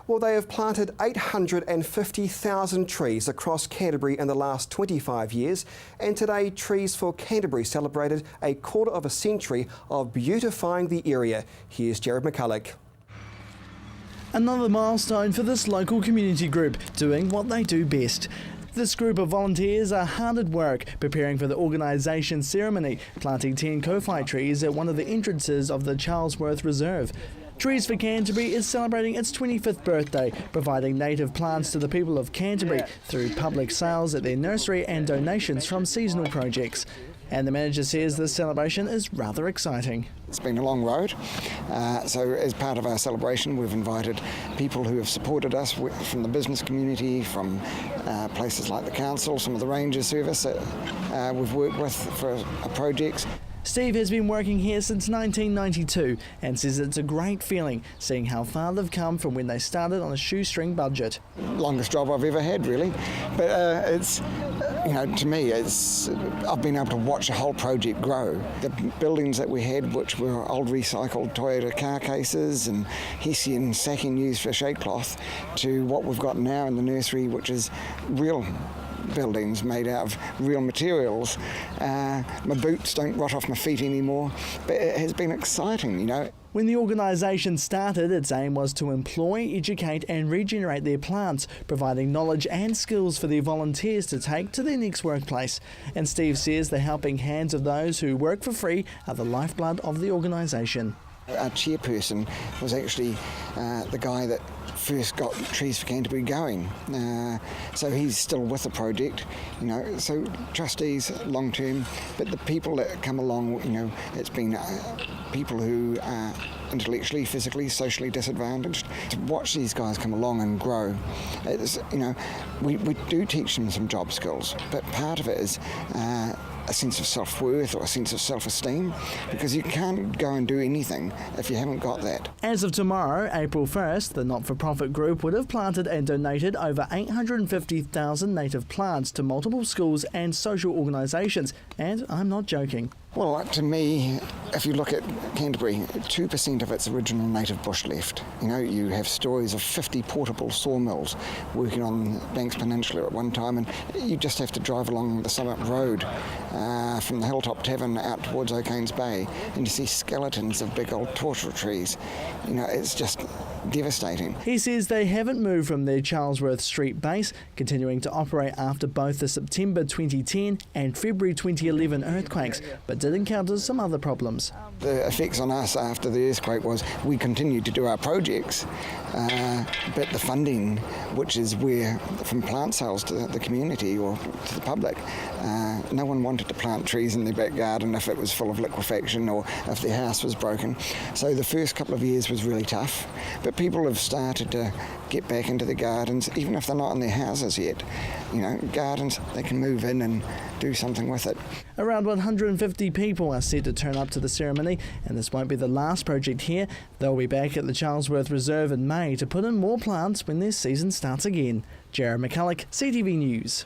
Well, they have planted 850,000 trees across Canterbury in the last 25 years, and today Trees for Canterbury celebrated a quarter of a century of beautifying the area. Here's Jared McCulloch. Another milestone for this local community group, doing what they do best. This group of volunteers are hard at work preparing for the organisation's ceremony, planting 10 kowhai trees at one of the entrances of the Charlesworth Reserve. Trees for Canterbury is celebrating its 25th birthday, providing native plants to the people of Canterbury through public sales at their nursery and donations from seasonal projects. And the manager says this celebration is rather exciting. It's been a long road, so as part of our celebration we've invited people who have supported us from the business community, from places like the council, some of the ranger service that we've worked with for projects. Steve has been working here since 1992 and says it's a great feeling seeing how far they've come from when they started on a shoestring budget. Longest job I've ever had, really, but it's, you know, to me I've been able to watch the whole project grow. The buildings that we had, which were old recycled Toyota car cases and Hessian sacking used for shade cloth, to what we've got now in the nursery, which is real buildings made out of real materials. My boots don't rot off my feet anymore, but it has been exciting, you know. When the organisation started, its aim was to employ, educate and regenerate their plants, providing knowledge and skills for their volunteers to take to their next workplace. And Steve says the helping hands of those who work for free are the lifeblood of the organisation. Our chairperson was actually the guy that first got Trees for Canterbury going, so he's still with the project, you know. So trustees long term, but the people that come along, you know, it's been people who are intellectually, physically, socially disadvantaged. To watch these guys come along and grow, it's, you know, we do teach them some job skills, but part of it is a sense of self-worth or a sense of self-esteem, because you can't go and do anything if you haven't got that. As of tomorrow, April 1st, the not-for-profit group would have planted and donated over 850,000 native plants to multiple schools and social organisations, and I'm not joking. Well, to me, if you look at Canterbury, 2% of its original native bush left. You know, you have stories of 50 portable sawmills working on Banks Peninsula at one time, and you just have to drive along the Summit Road from the Hilltop Tavern out towards O'Kane's Bay, and you see skeletons of big old torture trees. You know, it's just devastating. He says they haven't moved from their Charlesworth Street base, continuing to operate after both the September 2010 and February 2011 earthquakes, but did encounter some other problems. The effects on us after the earthquake was we continued to do our projects, but the funding, which is where from plant sales to the community or to the public, no one wanted to plant trees in their back garden if it was full of liquefaction or if their house was broken. So the first couple of years was really tough, but people have started to get back into the gardens, even if they're not in their houses yet. You know, gardens, they can move in and do something with it. Around 150 people are set to turn up to the ceremony, and this won't be the last project here. They'll be back at the Charlesworth Reserve in May to put in more plants when their season starts again. Jared McCulloch, CTV News.